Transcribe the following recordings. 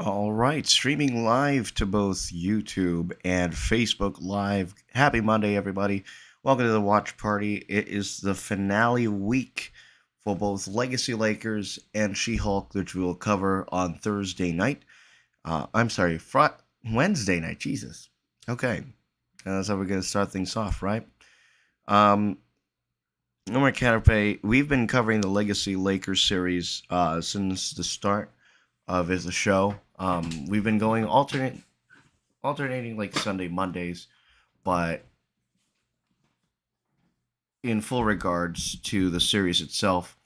All right, streaming live to both YouTube and Facebook Live. Happy Monday, everybody. Welcome to the watch party. It is the finale week for both Legacy Lakers and She Hulk, which we will cover on Thursday night. I'm sorry, Wednesday night. Jesus. Okay. That's how we're going to start things off, right? Um, Omar Canape, we've been covering the Legacy Lakers series since the start of the show. We've been going alternating like Sunday, Mondays, but in full regards to the series itself,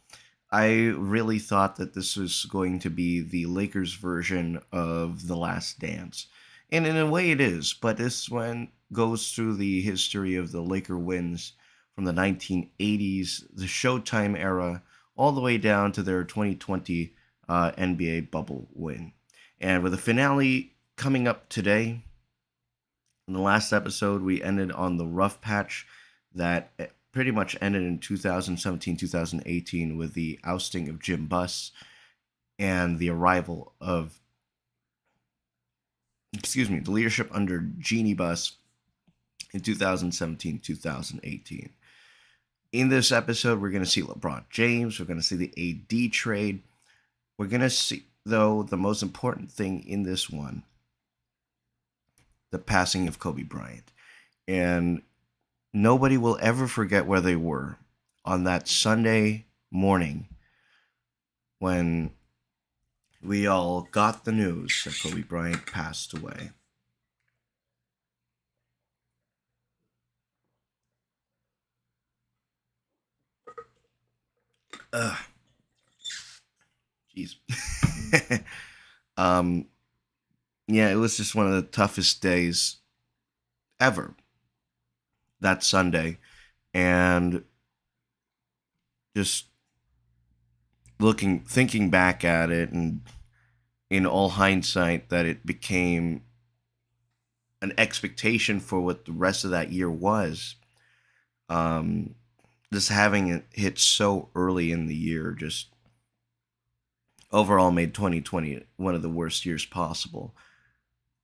I really thought that this was going to be the Lakers version of The Last Dance. And in a way it is, but this one goes through the history of the Laker wins from the 1980s, the Showtime era, all the way down to their 2020 NBA bubble win. And with the finale coming up today, in the last episode, we ended on the rough patch that pretty much ended in 2017 2018 with the ousting of Jim Buss and the arrival of, the leadership under Jeannie Buss in 2017 2018. In this episode, we're going to see LeBron James, we're going to see the AD trade. We're going to see, though, the most important thing in this one, the passing of Kobe Bryant. And nobody will ever forget where they were on that Sunday morning when we all got the news that Kobe Bryant passed away. Ugh. Jeez. um, yeah, it was just one of the toughest days ever that Sunday. And just thinking back at it, and in all hindsight, that it became an expectation for what the rest of that year was. Um, just having it hit so early in the year just overall made 2020 one of the worst years possible.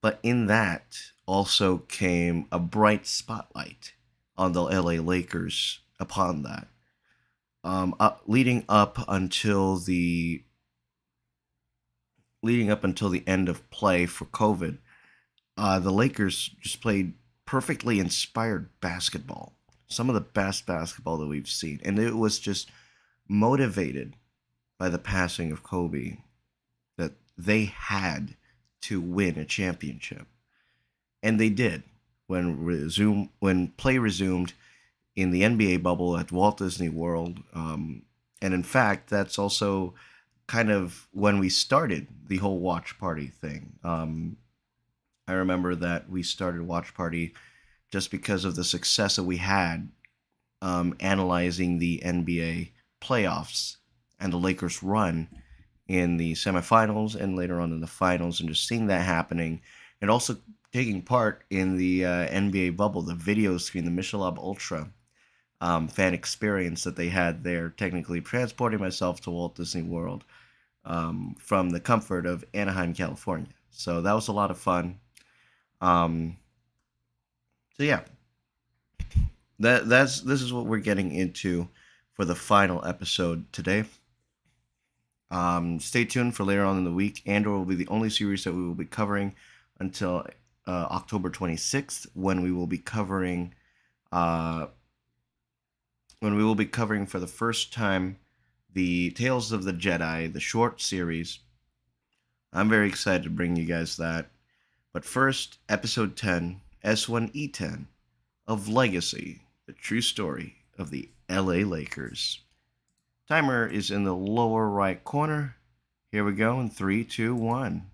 But in that also came a bright spotlight on the LA Lakers upon that. Leading up until the end of play for COVID, the Lakers just played perfectly inspired basketball. Some of the best basketball that we've seen. And it was just motivated by the passing of Kobe that they had to win a championship. And they did when play resumed in the NBA bubble at Walt Disney World. And in fact, that's also kind of when we started the whole watch party thing. I remember that we started watch party just because of the success that we had analyzing the NBA playoffs and the Lakers' run in the semifinals and later on in the finals, and just seeing that happening, and also taking part in the NBA bubble, the video screen, the Michelob Ultra fan experience that they had there, technically transporting myself to Walt Disney World from the comfort of Anaheim, California. So that was a lot of fun. Um, so yeah, this is what we're getting into for the final episode today. Stay tuned for later on in the week. Andor will be the only series that we will be covering until October 26th, when we will be covering for the first time the Tales of the Jedi, the short series. I'm very excited to bring you guys that. But first, episode 10, S1E10 of Legacy, the true story of the LA Lakers. Timer is in the lower right corner. Here we go in 3, 2, 1.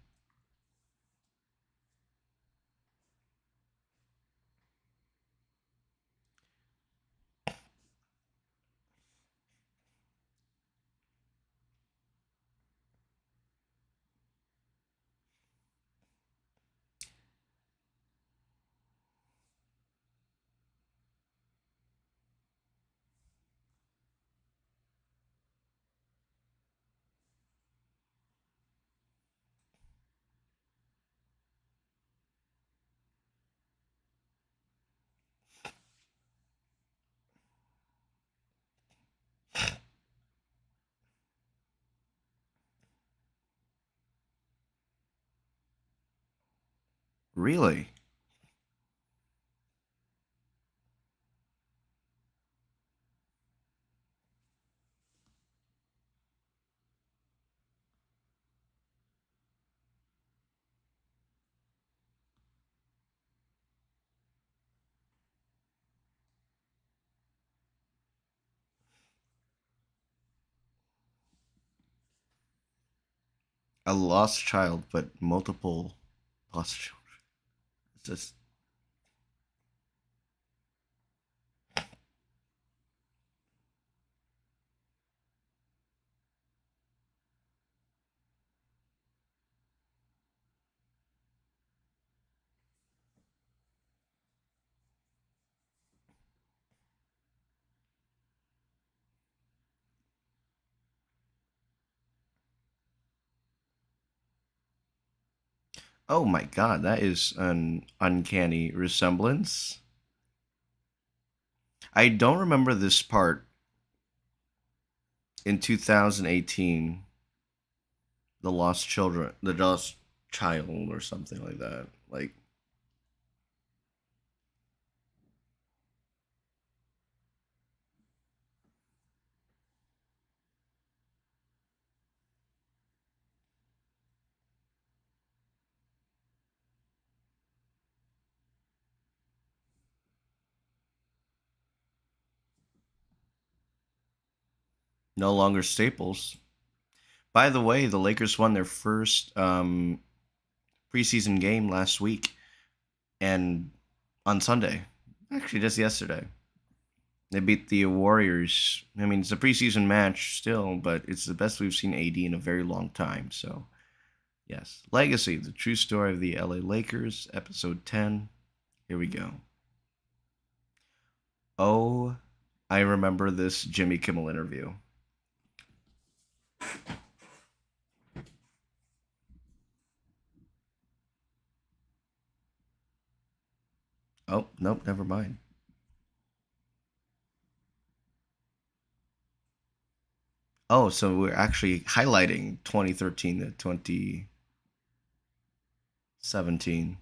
Really? A lost child, but multiple lost children. It's just oh my god, that is an uncanny resemblance. I don't remember this part in 2018. The lost child, or something like that. Like no longer staples. By the way, the Lakers won their first preseason game last week, and on Sunday, actually just yesterday, they beat the Warriors. I mean, it's a preseason match still, but it's the best we've seen AD in a very long time. So, yes. Legacy, the true story of the LA Lakers, episode 10. Here we go. Oh, I remember this Jimmy Kimmel interview. Oh, nope, never mind. Oh, so we're actually highlighting 2013 to 2017.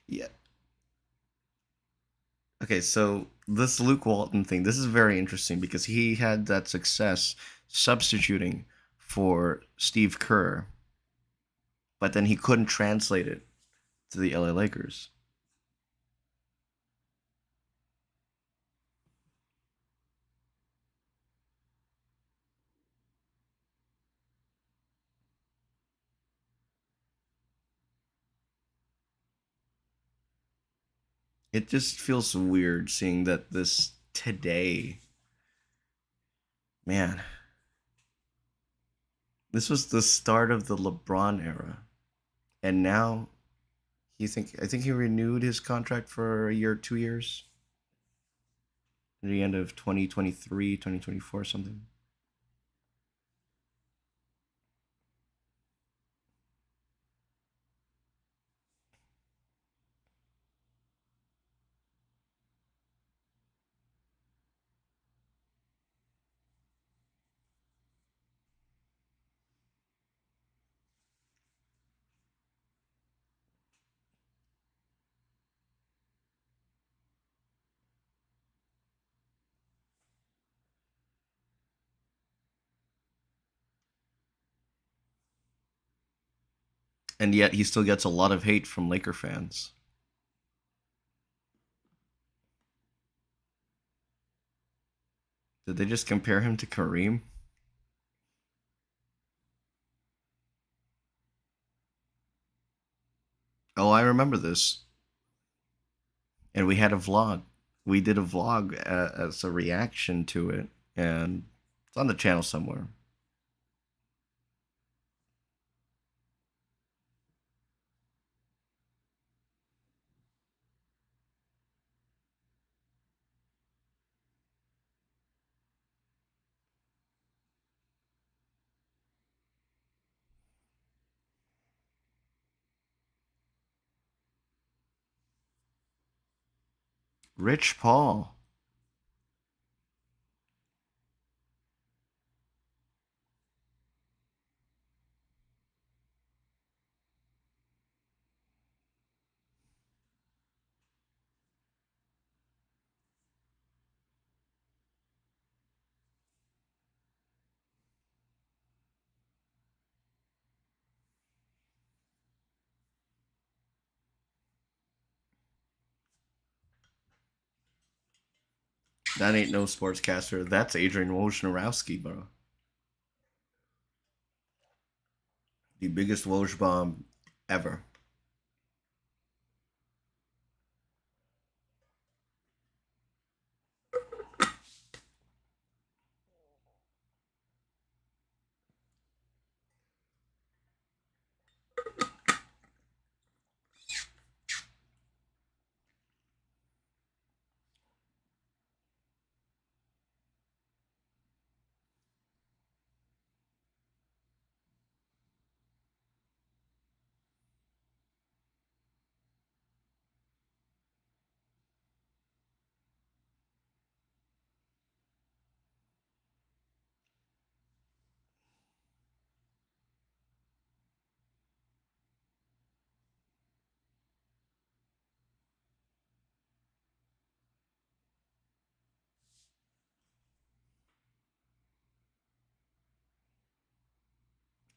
Yeah. Okay, so this Luke Walton thing, this is very interesting because he had that success substituting for Steve Kerr, but then he couldn't translate it to the LA Lakers. It just feels weird seeing that this today, man, this was the start of the LeBron era. And now I think he renewed his contract for a year, 2 years, at the end of 2023, 2024, something. And yet he still gets a lot of hate from Laker fans. Did they just compare him to Kareem? Oh, I remember this. And we had a vlog. We did a vlog as a reaction to it, and it's on the channel somewhere. Rich Paul. That ain't no sportscaster. That's Adrian Wojnarowski, bro. The biggest Woj bomb ever.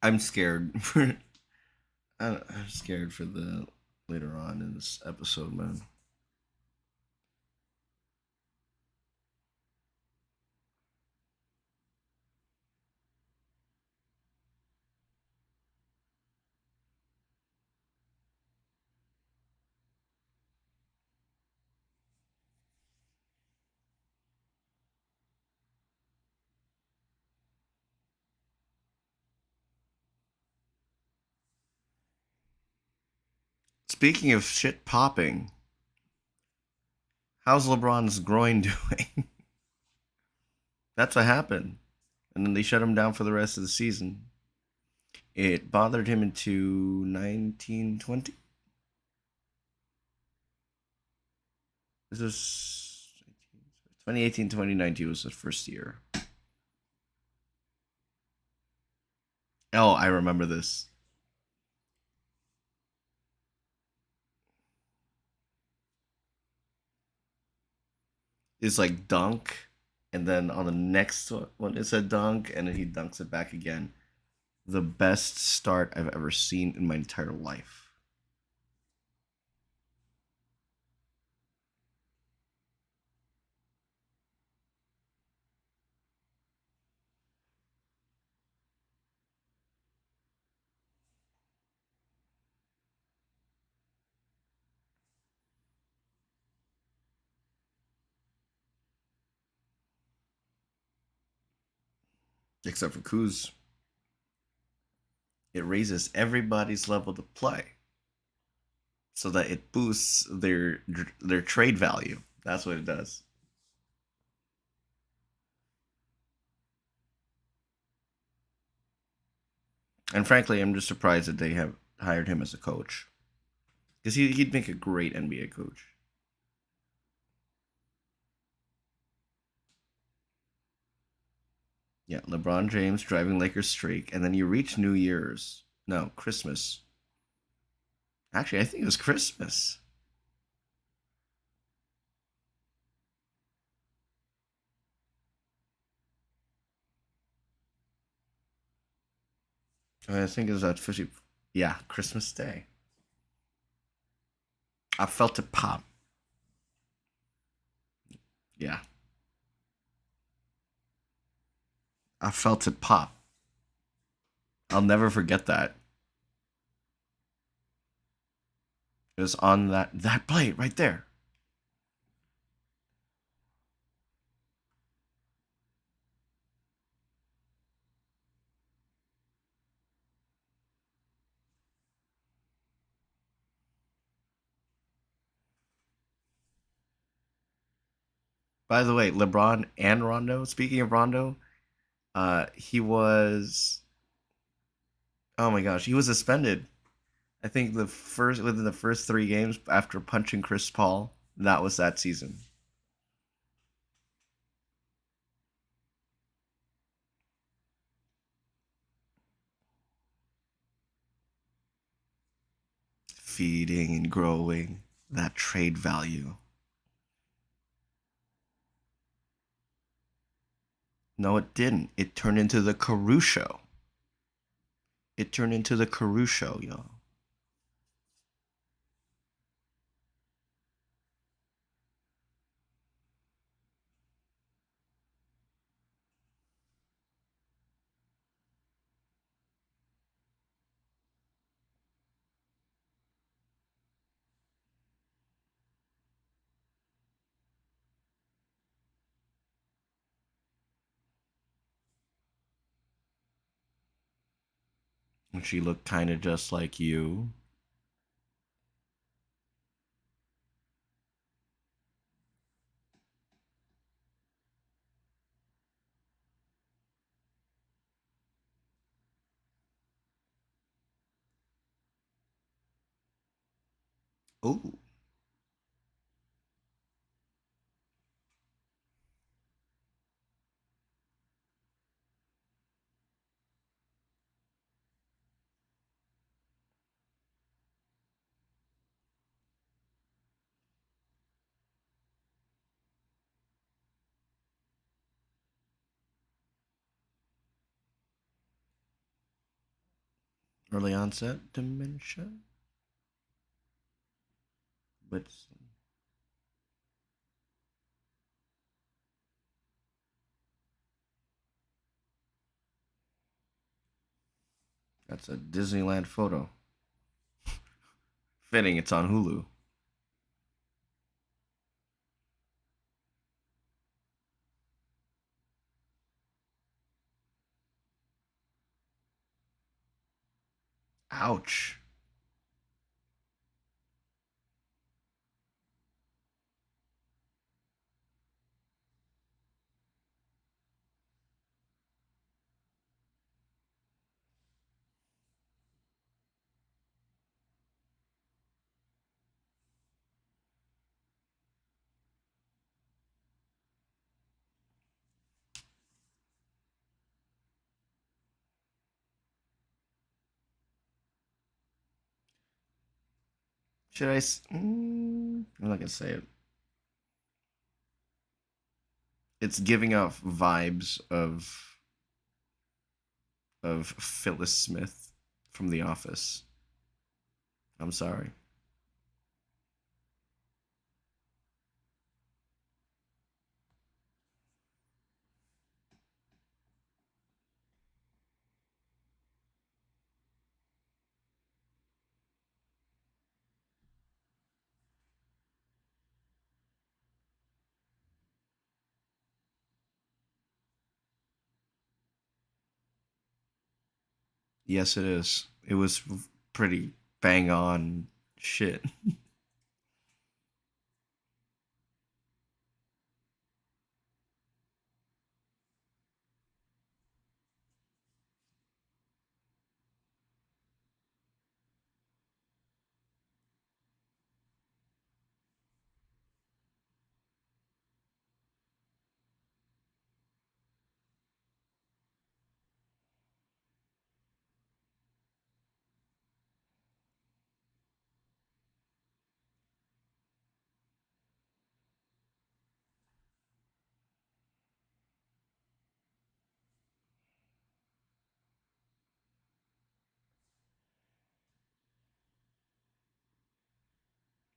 I'm scared for. I'm scared for the later on in this episode, man. Speaking of shit popping, how's LeBron's groin doing? That's what happened. And then they shut him down for the rest of the season. It bothered him into 1920. This was 2018, 2019 was his first year. Oh, I remember this. It's like dunk, and then on the next one it's a dunk, and then he dunks it back again. The best start I've ever seen in my entire life. Except for Kuz, it raises everybody's level to play, so that it boosts their trade value. That's what it does. And frankly, I'm just surprised that they have hired him as a coach because he'd make a great NBA coach. Yeah, LeBron James driving Lakers streak, and then you reach New Year's. No, Christmas. Actually, I think it was Christmas. I think it was at 50. Yeah, Christmas Day. I felt it pop. Yeah, I felt it pop. I'll never forget that. It was on that plate right there. By the way, LeBron and Rondo. Speaking of Rondo, he was. Oh my gosh, he was suspended. I think the first within the first 3 games after punching Chris Paul. That was that season. feeding and growing that trade value. No, it didn't. It turned into the Caruso. It turned into the Caruso, y'all. And she looked kind of just like you. Oh, early onset dementia. But that's a Disneyland photo. Fitting, it's on Hulu. Ouch. Should I? I'm not gonna say it. It's giving off vibes of Phyllis Smith from The Office. I'm sorry. Yes, it is. It was pretty bang on shit.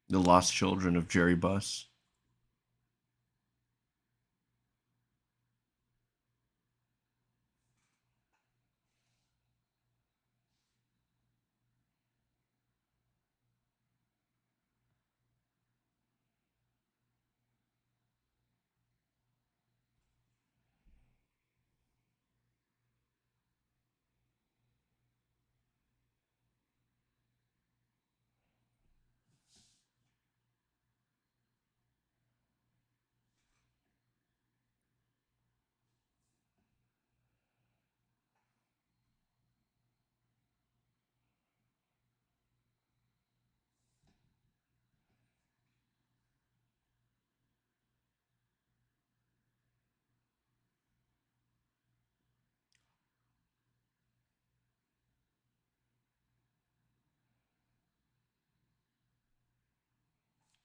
The Lost Children of Jerry Buss.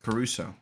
Caruso.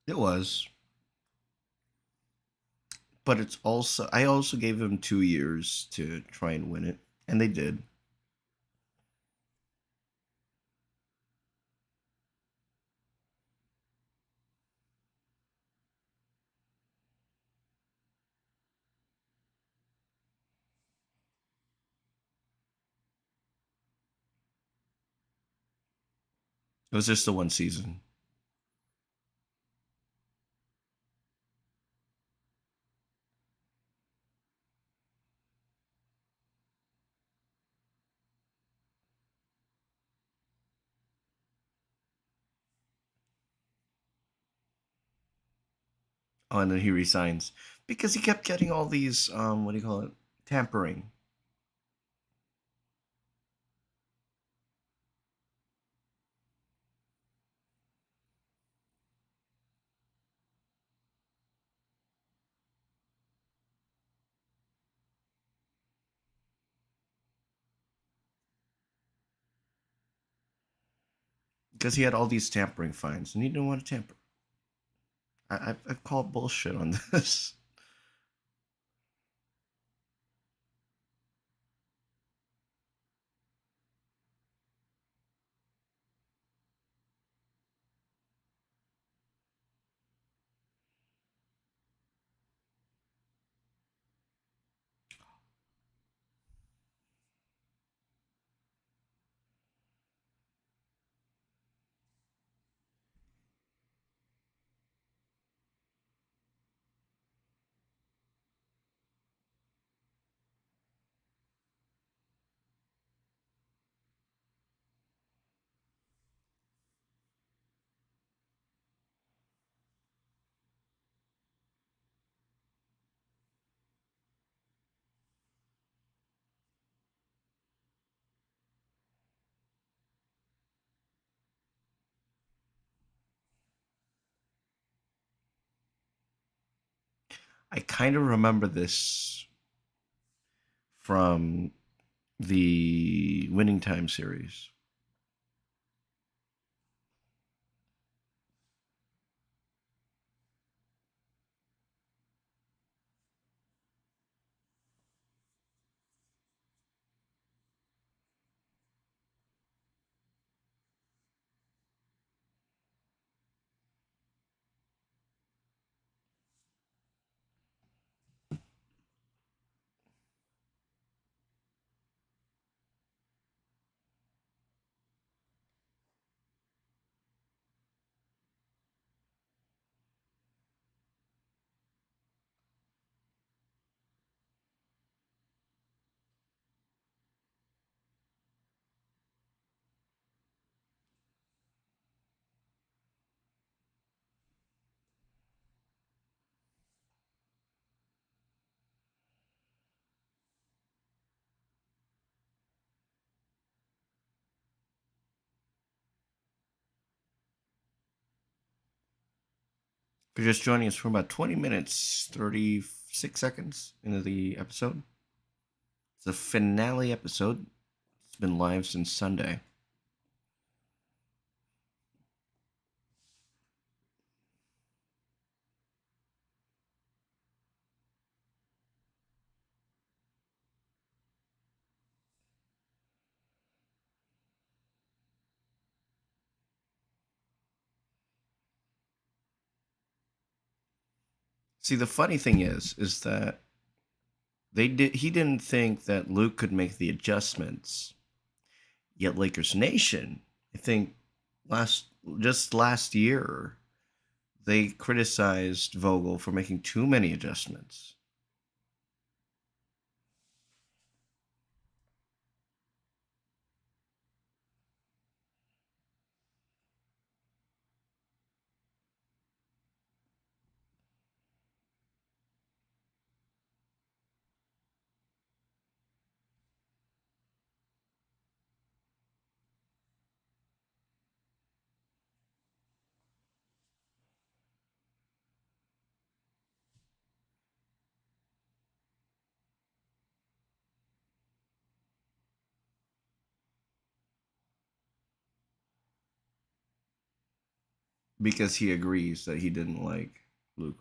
It was, but it's also I also gave them 2 years to try and win it, and they did. It was just the one season. Oh, and then he resigns because he kept getting all these what do you call it, tampering. Because he had all these tampering fines and he didn't want to tamper. I've called bullshit on this. I kind of remember this from the Winning Time series. If you're just joining us for about 20 minutes, 36 seconds into the episode, it's the finale episode. It's been live since Sunday. See, the funny thing is that He didn't think that Luke could make the adjustments. Yet Lakers Nation, I think last just last year, they criticized Vogel for making too many adjustments. Because he agrees that he didn't like Luke.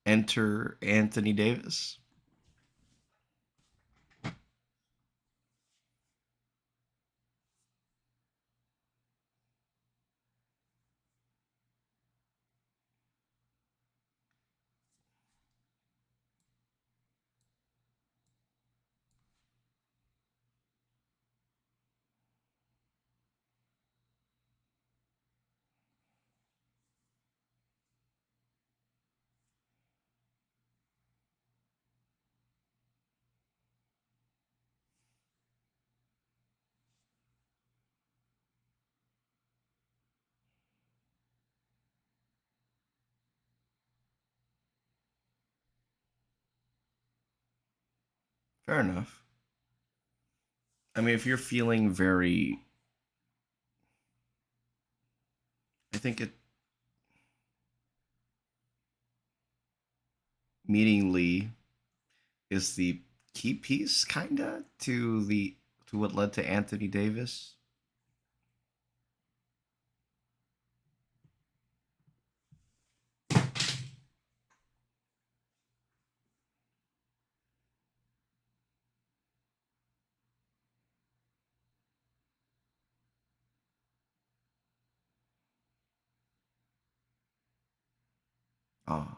Enter Anthony Davis. Fair enough. I mean, if you're feeling very, I think it meaningly is the key piece, kinda, to what led to Anthony Davis. Oh,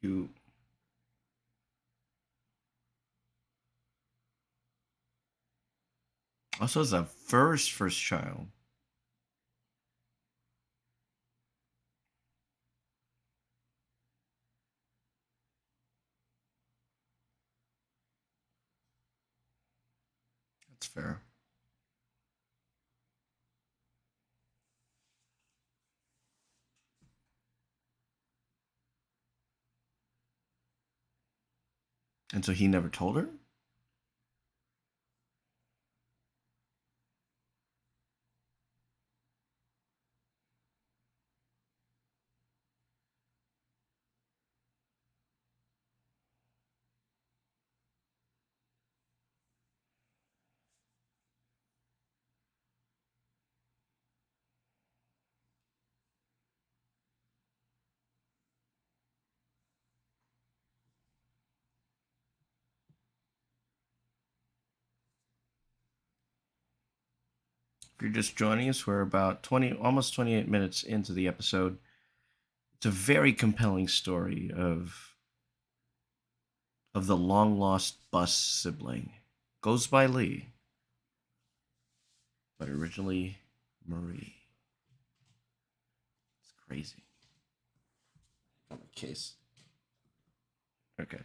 You also as a first child. That's fair. And so he never told her? If you're just joining us, we're about 20, almost 28 minutes into the episode. It's a very compelling story of the long lost bus sibling. Goes by Lee, but originally Marie. It's crazy. Case. Okay.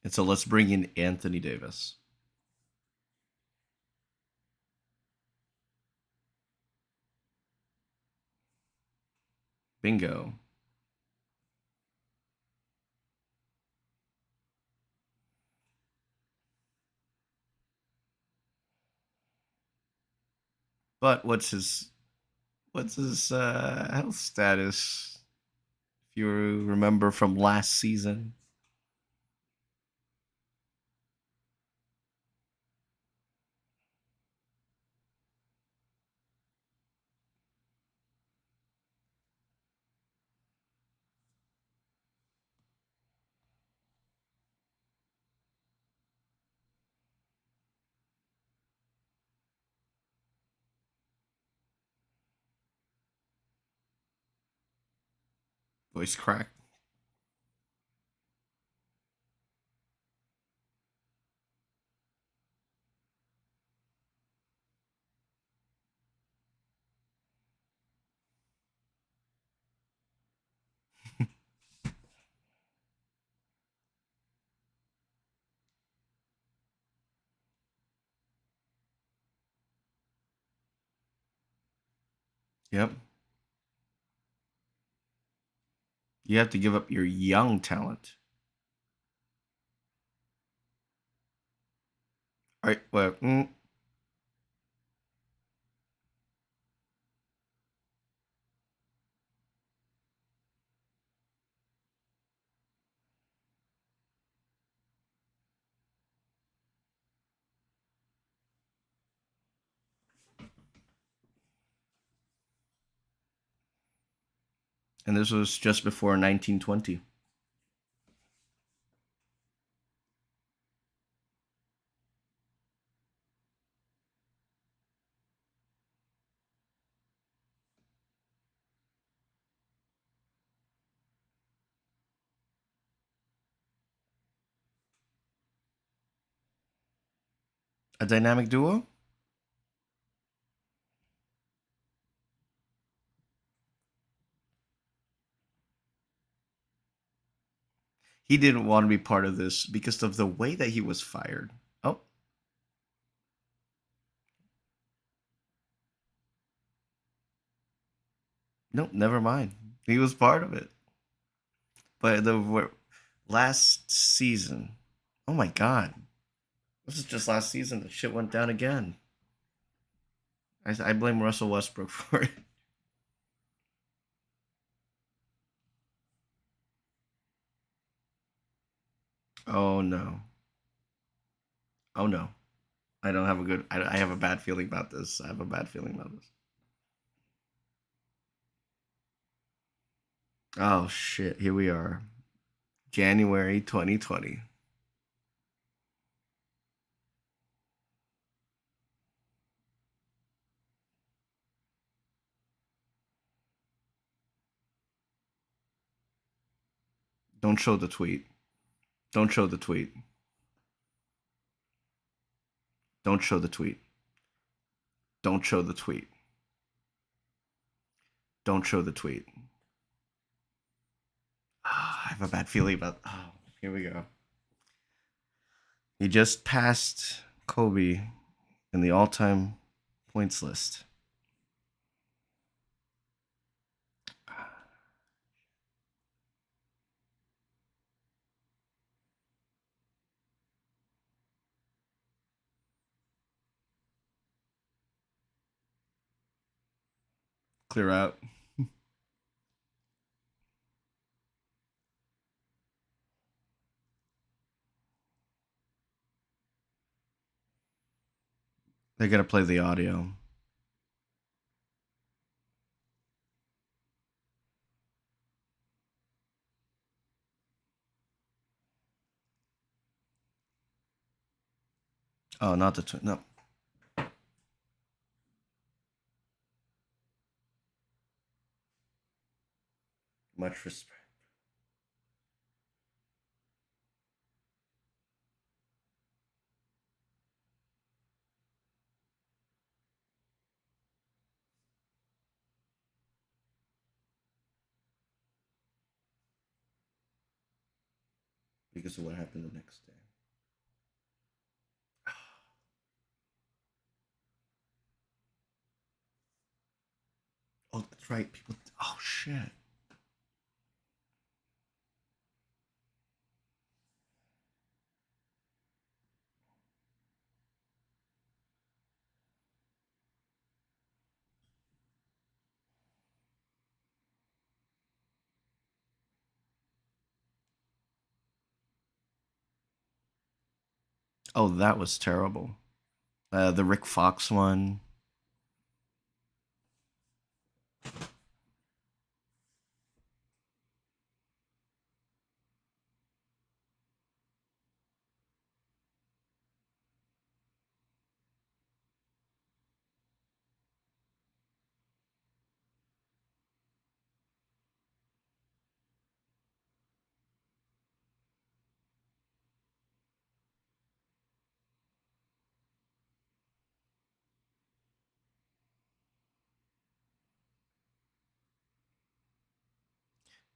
And so let's bring in Anthony Davis. Bingo. But what's his health status? If you remember from last season. Voice crack. Yep. You have to give up your young talent. All right. Well, and this was just before 1920. A dynamic duo? He didn't want to be part of this because of the way that he was fired. Oh, nope, never mind. He was part of it. But the last season, oh my god, this is just last season. The shit went down again. I blame Russell Westbrook for it. Oh no. Oh no. I don't have a good. I have a bad feeling about this. I have a bad feeling about this. Oh shit. Here we are. January 2020. Don't show the tweet. Don't show the tweet. Don't show the tweet. Don't show the tweet. Don't show the tweet. Oh, I have a bad feeling about. Oh, here we go. He just passed Kobe in the all-time points list. Clear out. They're gonna play the audio. Oh, not the no. Much respect. Because of what happened the next day. Oh, that's right. People. Oh shit. Oh, that was terrible. The Rick Fox one.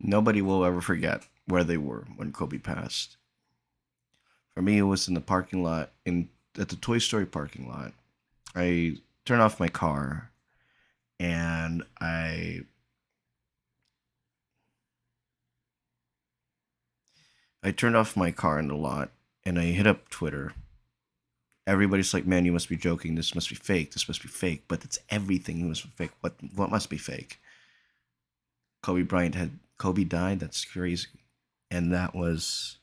Nobody will ever forget where they were when Kobe passed. For me, it was in the parking lot in at the Toy Story parking lot. I turned off my car and I turned off my car in the lot and I hit up Twitter. Everybody's like, "Man, you must be joking. This must be fake. This must be fake." But it's everything. It must be fake. What must be fake? Kobe died. That's crazy. And that was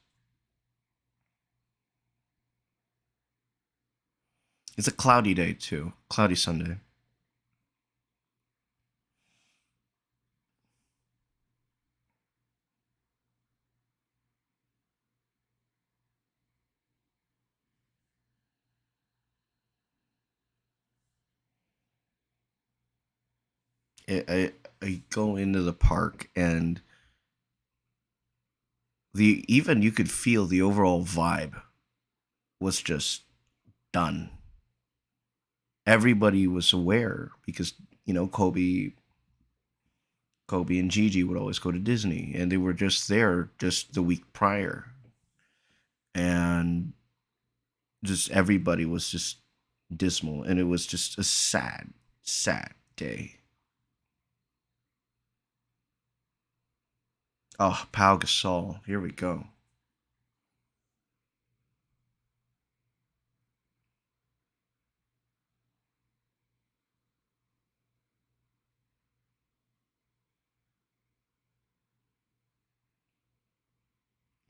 it's a cloudy day too. Cloudy Sunday. I go into the park and the even you could feel the overall vibe was just done. Everybody was aware because Kobe and Gigi would always go to Disney, and they were just there just the week prior, and just everybody was just dismal, and it was just a sad, sad day. Oh, Pau Gasol, here we go.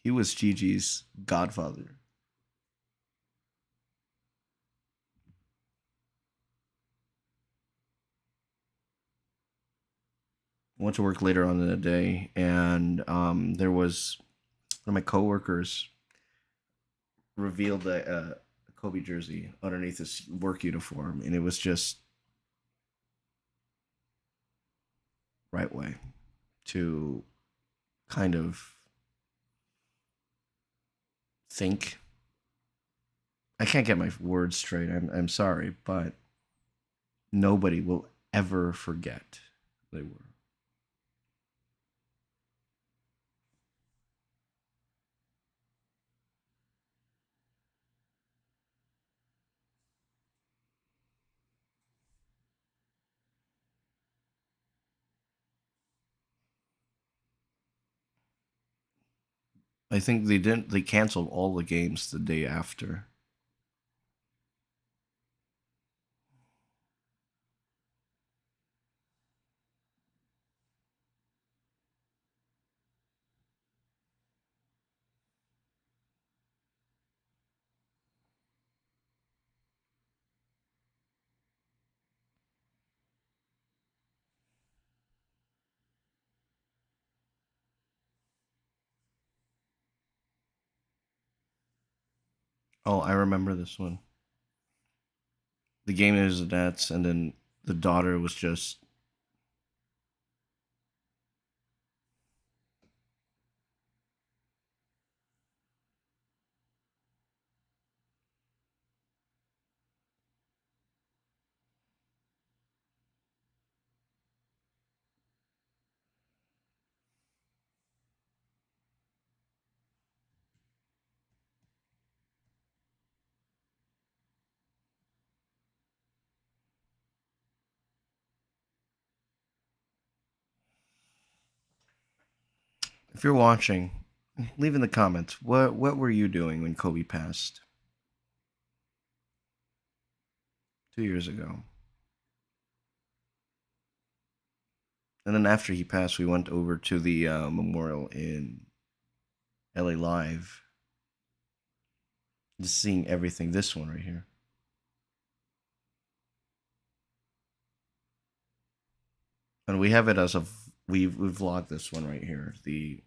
He was Gigi's godfather. I went to work later on in the day, and there was one of my coworkers revealed a Kobe jersey underneath his work uniform, and it was just right way to kind of think I can't get my words straight. I'm sorry, but nobody will ever forget they were. I think they didn't. They canceled all the games the day after. Oh, I remember this one. The game is the Nets, and then the daughter was just if you're watching, leave in the comments what were you doing when Kobe passed 2 years ago. And then after he passed, we went over to the memorial in LA Live, just seeing everything. This one right here, and we have it as a we've vlogged this one right here. The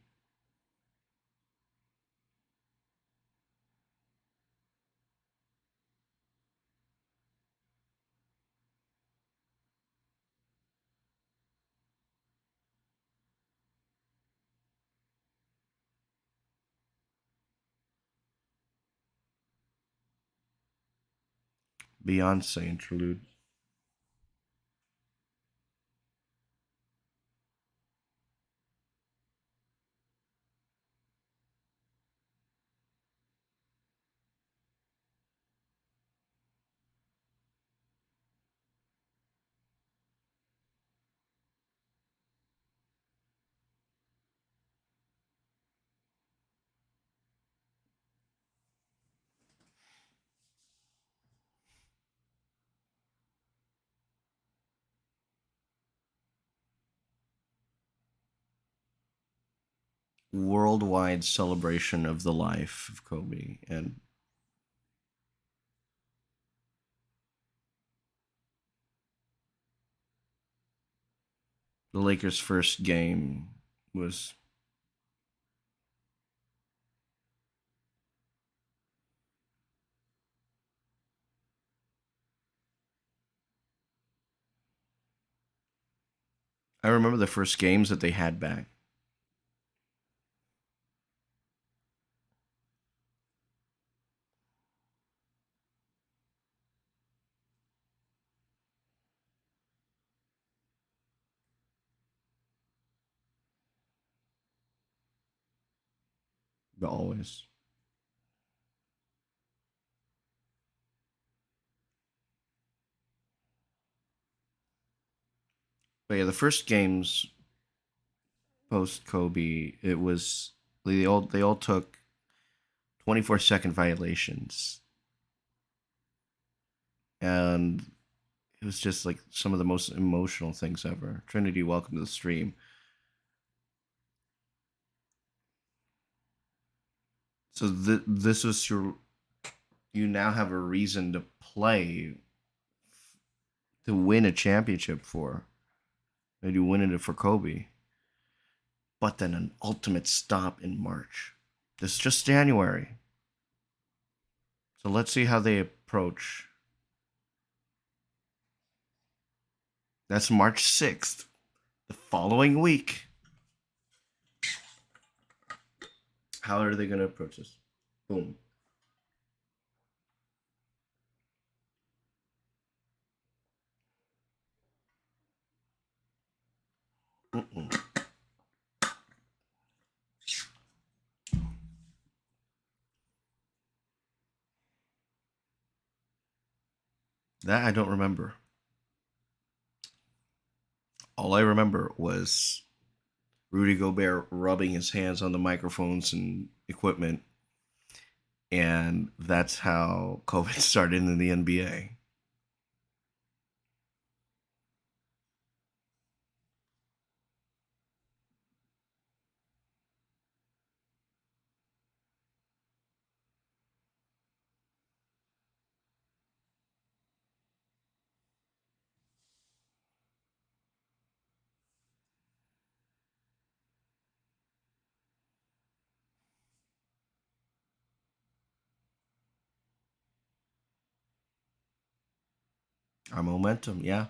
Beyonce interlude. Worldwide celebration of the life of Kobe, and the Lakers' first game was. I remember the first games that they had back. Always. But yeah, the first games post Kobe, it was they all took 24-second violations, and it was just like some of the most emotional things ever. Trinity, welcome to the stream. So this was you now have a reason to play to win a championship for, and you winning it for Kobe. But then an ultimate stop in March. This is just January. So let's see how they approach. That's March 6th, the following week. How are they going to approach this? Boom. Mm-mm. That I don't remember. All I remember was Rudy Gobert rubbing his hands on the microphones and equipment, and that's how COVID started in the NBA. Our momentum, yeah.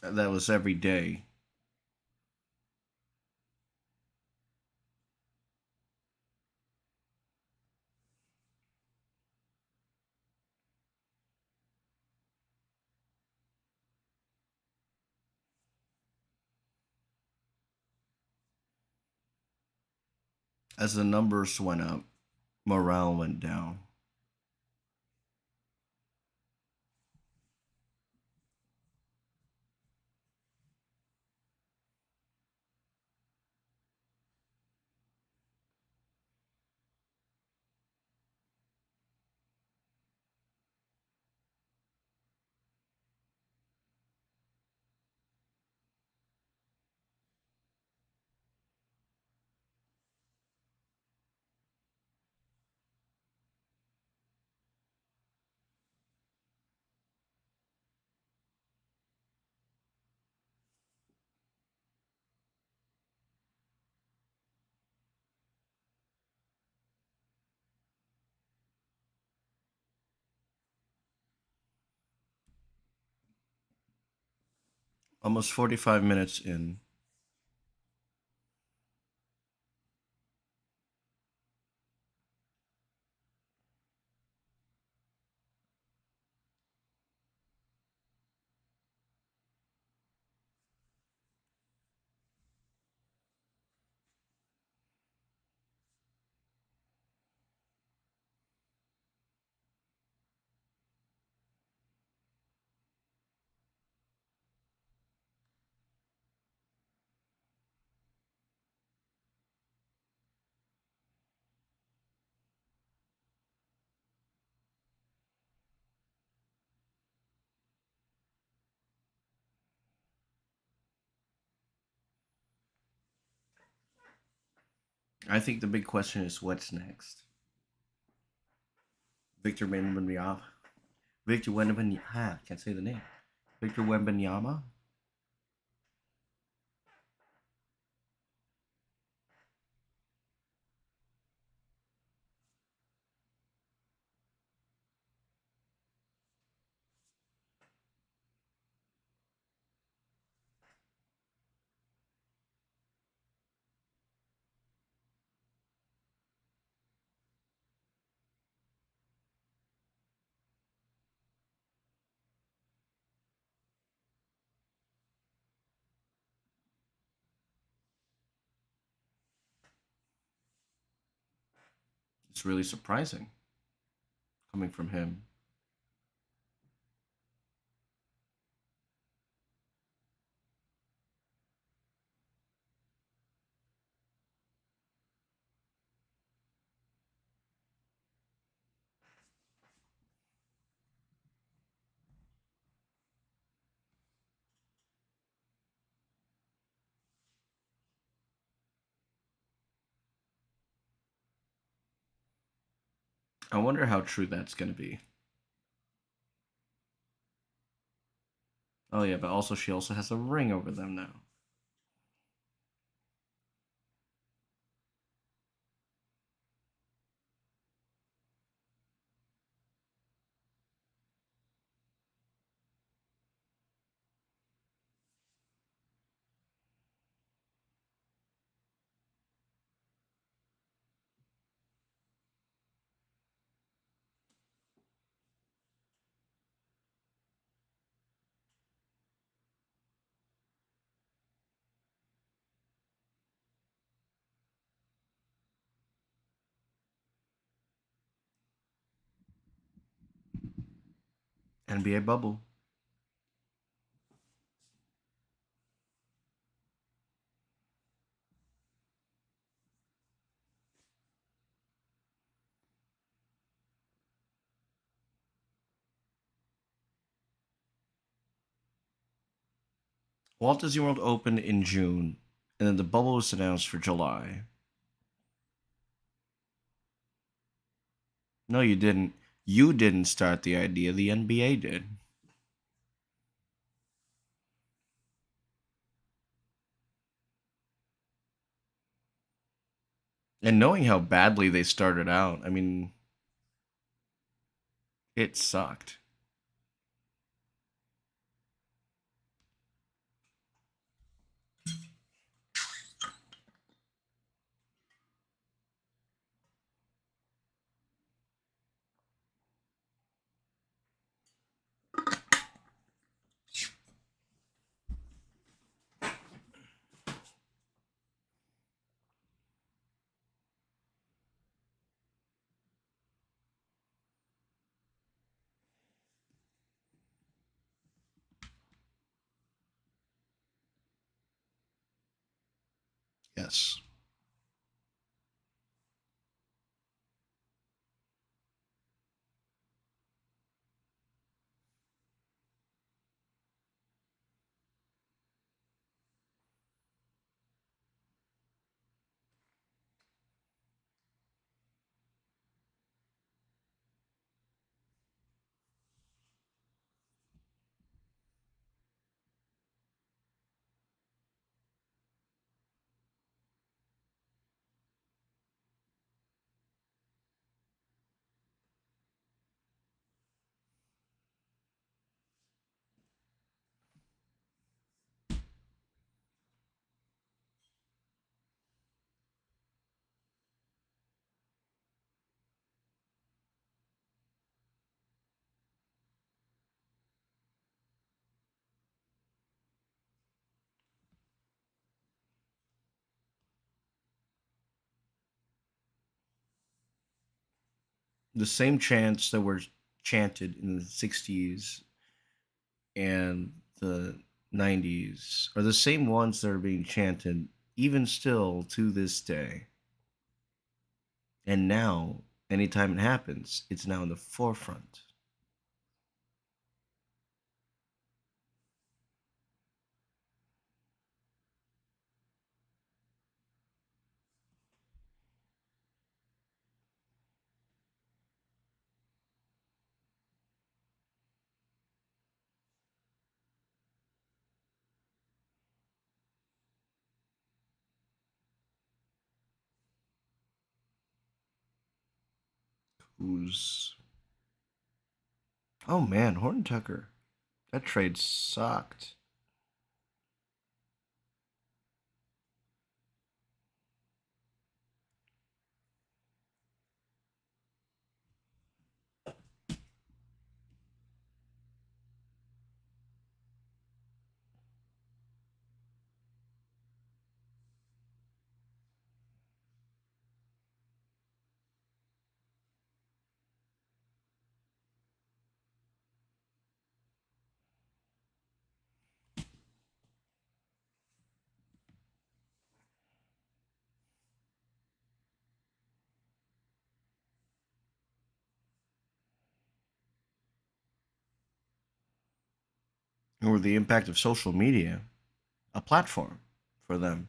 That was every day. As the numbers went up, morale went down. Almost 45 minutes in. I think the big question is what's next. Victor Wembanyama. Victor Wembanyama. Can't say the name. Victor Wembanyama. It's really surprising coming from him. I wonder how true that's going to be. Oh yeah, but also she also has a ring over them now. NBA bubble. Walt Disney World opened in June, and then the bubble was announced for July. No, you didn't. You didn't start the idea. The NBA did. And knowing how badly they started out, I mean, it sucked. Yes. The same chants that were chanted in the 60s and the 90s are the same ones that are being chanted even still to this day. And now, anytime it happens, it's now in the forefront. Who's. Oh man, Horton Tucker. That trade sucked. Or the impact of social media, a platform for them.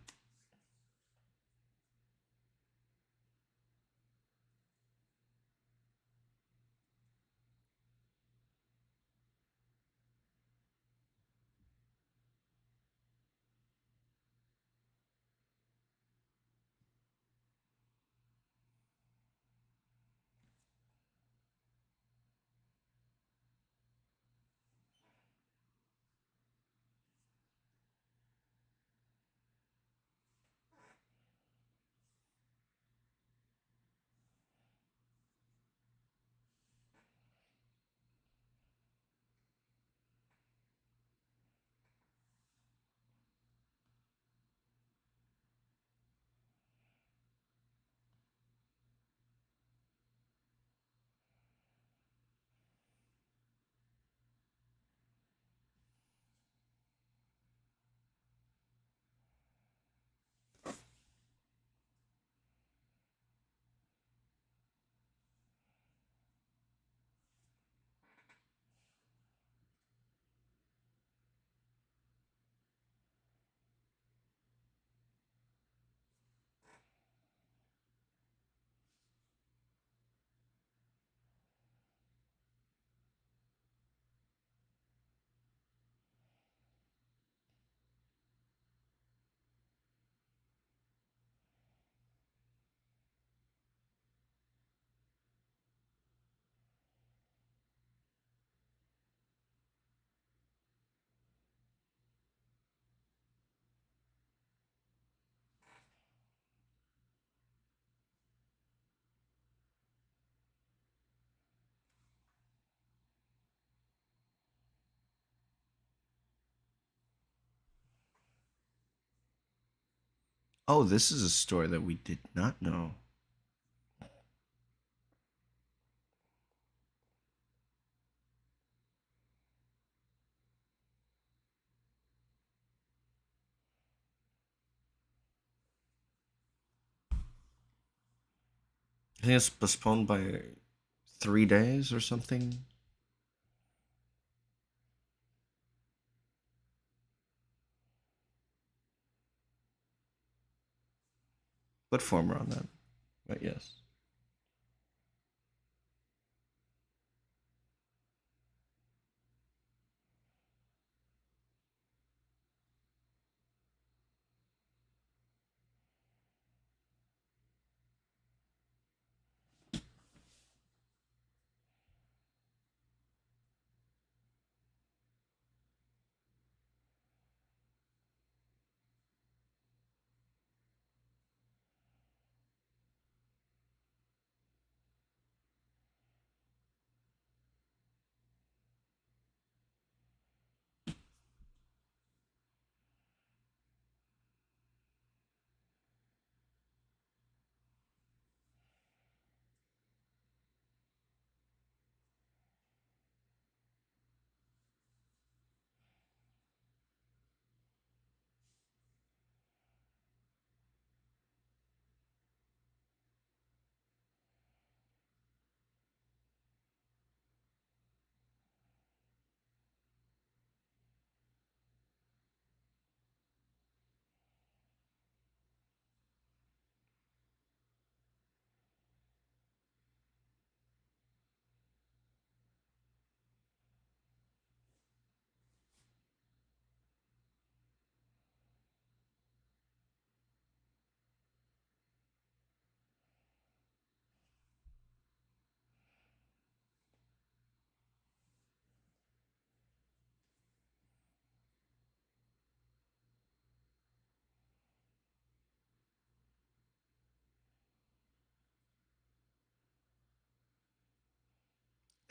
Oh, this is a story that we did not know. I think it's postponed by 3 days or something. Put former on that. But yes.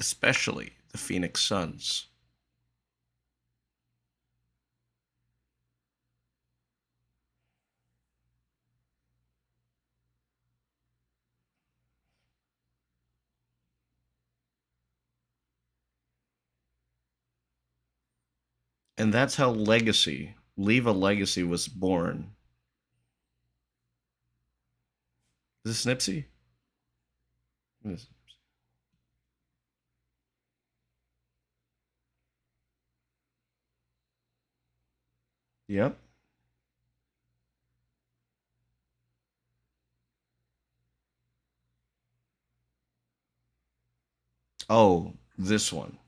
Especially the Phoenix Suns. And that's how Legacy, Leave a Legacy was born. Is this Nipsey? Yes. Yep. Oh, this one.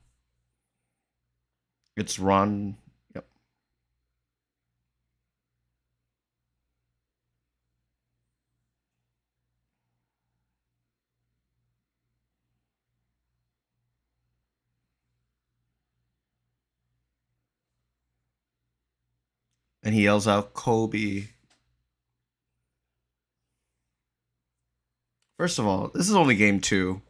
It's Ron. Yep. And he yells out Kobe. First of all, this is only game two.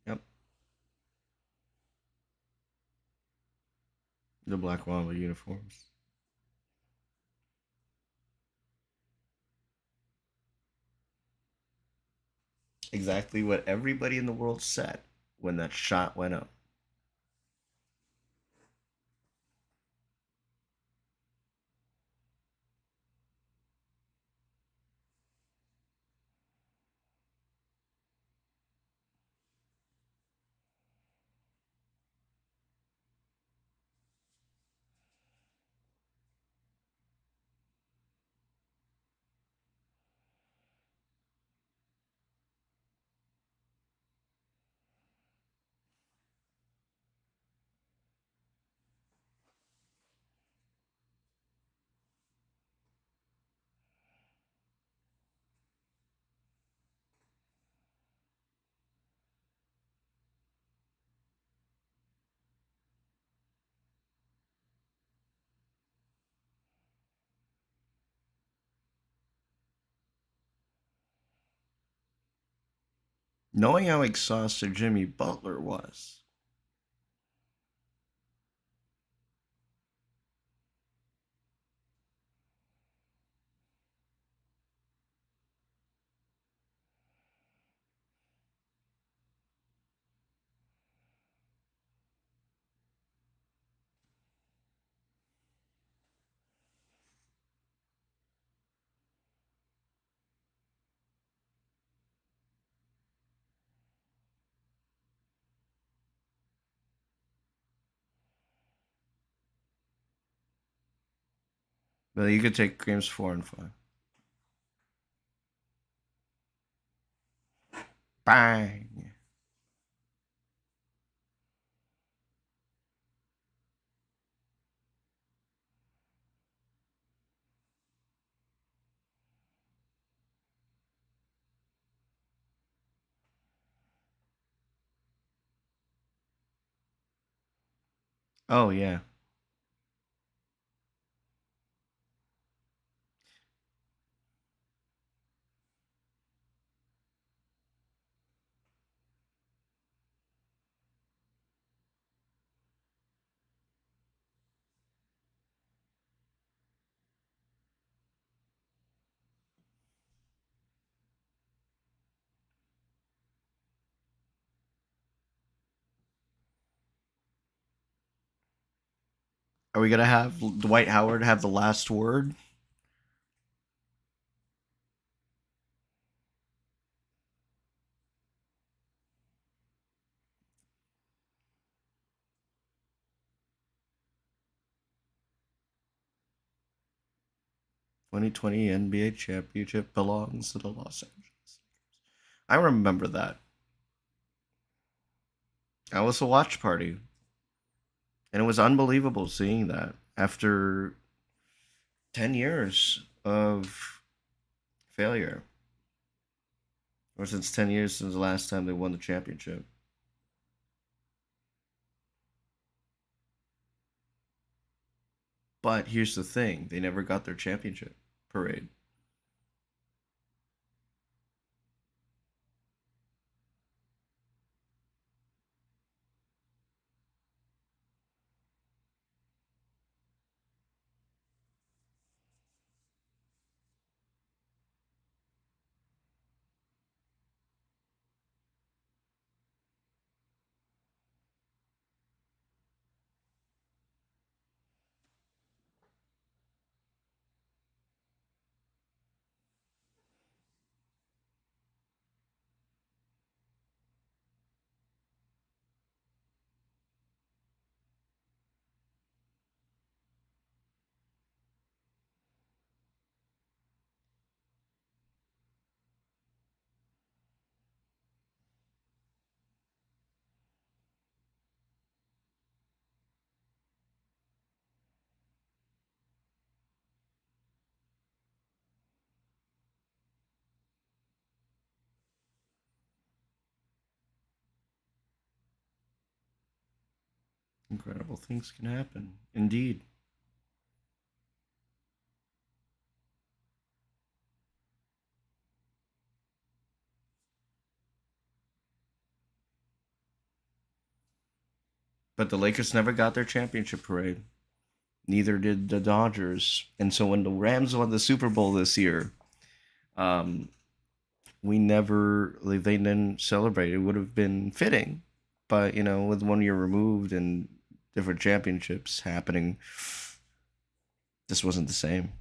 Yep. The Black Mamba uniforms. Exactly what everybody in the world said when that shot went up. Knowing how exhausted Jimmy Butler was. But you could take games 4 and 5. Bang. Oh yeah. Are we gonna have Dwight Howard have the last word? 2020 NBA championship belongs to the Los Angeles. I remember that. That was a watch party, and it was unbelievable seeing that after 10 years of failure, or since 10 years since the last time they won the championship. But here's the thing: they never got their championship parade. Incredible things can happen, indeed. But the Lakers never got their championship parade. Neither did the Dodgers. And so when the Rams won the Super Bowl this year, um, we never like they didn't celebrate. It would have been fitting, but with 1 year removed and different championships happening, this wasn't the same.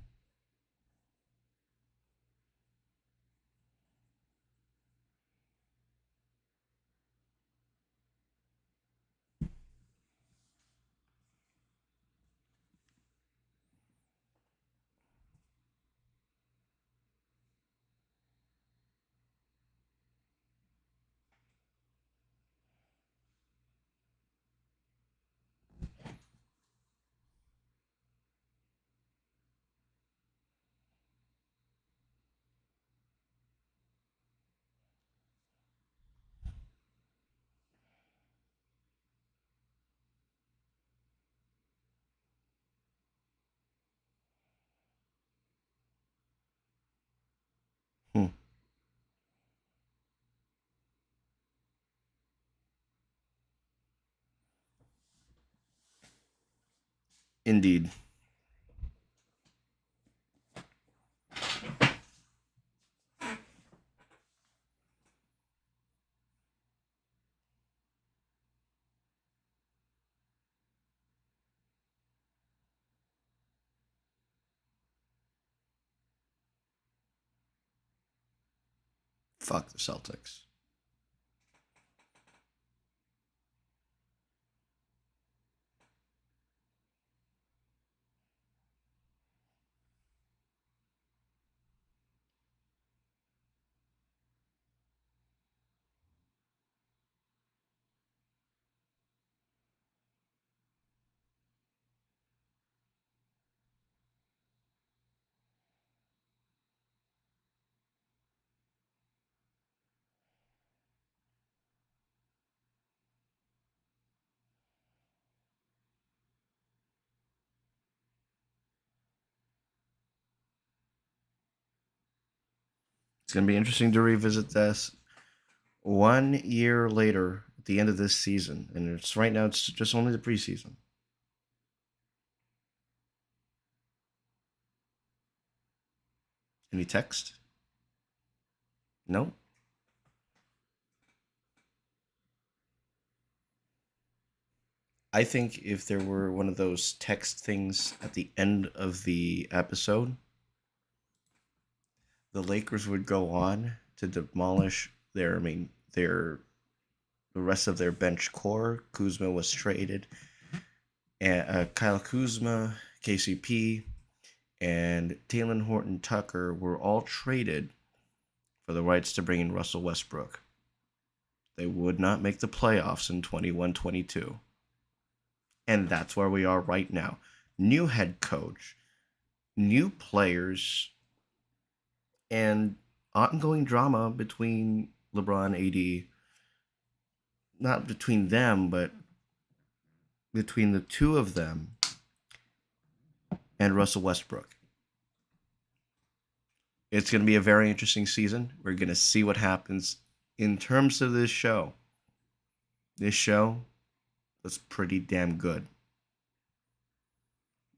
Indeed. Fuck the Celtics. It's gonna be interesting to revisit this 1 year later at the end of this season, and it's right now. It's just only the preseason. Any text? No. I think if there were one of those text things at the end of the episode, the Lakers would go on to demolish their, I mean, their the rest of their bench core. Kuzma was traded, and Kyle Kuzma, KCP, and Taylor Horton Tucker were all traded for the rights to bring in Russell Westbrook. They would not make the playoffs in 21-22. And that's where we are right now. New head coach, new players, and ongoing drama between LeBron, AD, not between them, but between the two of them and Russell Westbrook. It's going to be a very interesting season. We're going to see what happens in terms of this show. This show was pretty damn good.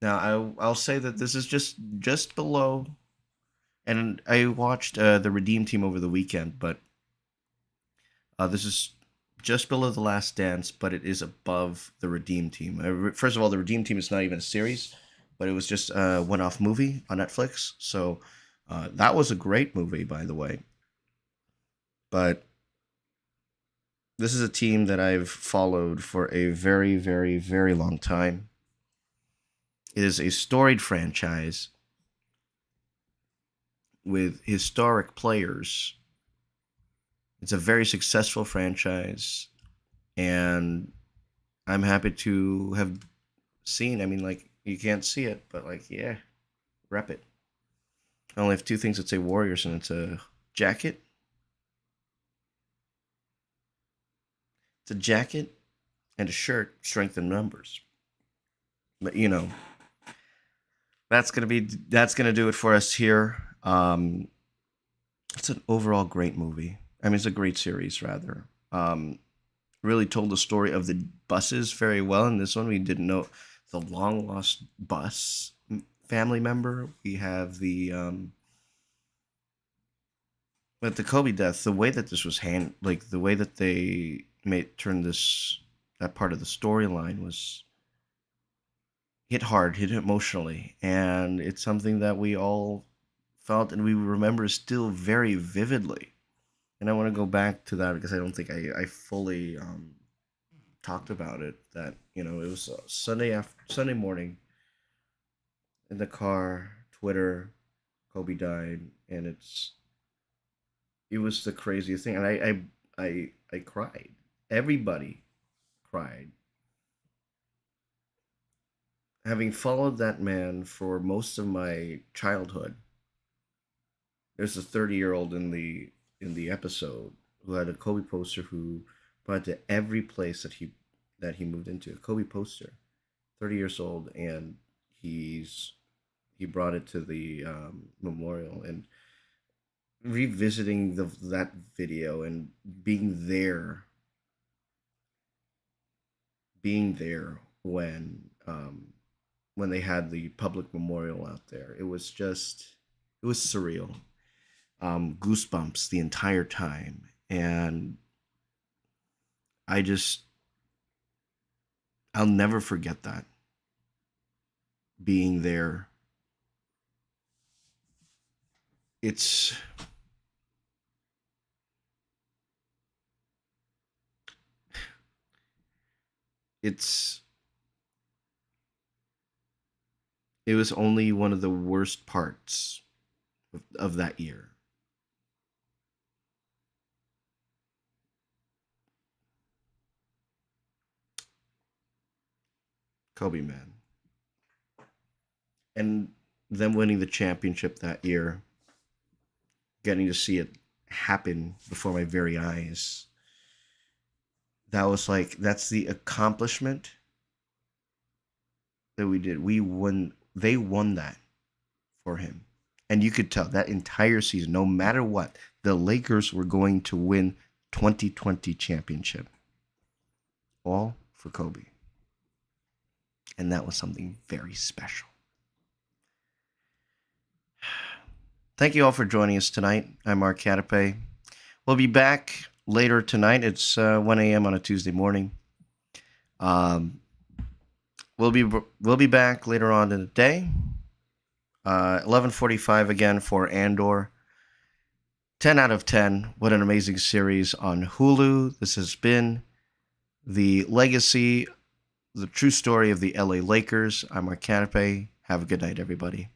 Now, I'll say that this is just below, and I watched the Redeem Team over the weekend, but this is just below The Last Dance, but it is above the Redeem Team. First of all, the Redeem Team is not even a series, but it was just a one-off movie on Netflix. So that was a great movie, by the way. But this is a team that I've followed for a very, very, very long time. It is a storied franchise with historic players. It's a very successful franchise, and I'm happy to have seen. I mean, like, you can't see it, but like, yeah, rep it. I only have two things that say Warriors, and it's a jacket. It's a jacket and a shirt, strength in numbers. But that's gonna do it for us here. It's an overall great movie. I mean, it's a great series, rather. Really told the story of the buses very well. In this one, we didn't know the long lost bus family member. We have but the Kobe death, the way that this was like the way that they made turn this that part of the storyline was hit hard, hit emotionally, and it's something that we all felt and we remember still very vividly. And I want to go back to that because I don't think I fully talked about it. That it was Sunday morning in the car. Twitter, Kobe died, and it was the craziest thing, and I cried. Everybody cried. Having followed that man for most of my childhood, there's a 30-year-old in the episode who had a Kobe poster who brought it to every place that he moved into. A Kobe poster, 30 years old, and he brought it to the memorial, and revisiting that video and being there when when they had the public memorial out there. It was surreal. Goosebumps the entire time. And I just, I'll never forget that being there. It's, it's, it was only one of the worst parts of that year. Kobe, man. And them winning the championship that year, getting to see it happen before my very eyes. That was like that's the accomplishment that we did. We won. They won that for him, and you could tell that entire season, no matter what, the Lakers were going to win 2020 championship, all for Kobe, and that was something very special. Thank you all for joining us tonight. I'm Mark Catape. We'll be back later tonight. It's 1 a.m. on a Tuesday morning. Um, we'll be back later on in the day. 11:45 again for Andor. 10 out of 10. What an amazing series on Hulu. This has been the legacy, the true story of the LA Lakers. I'm Mark Canape. Have a good night, everybody.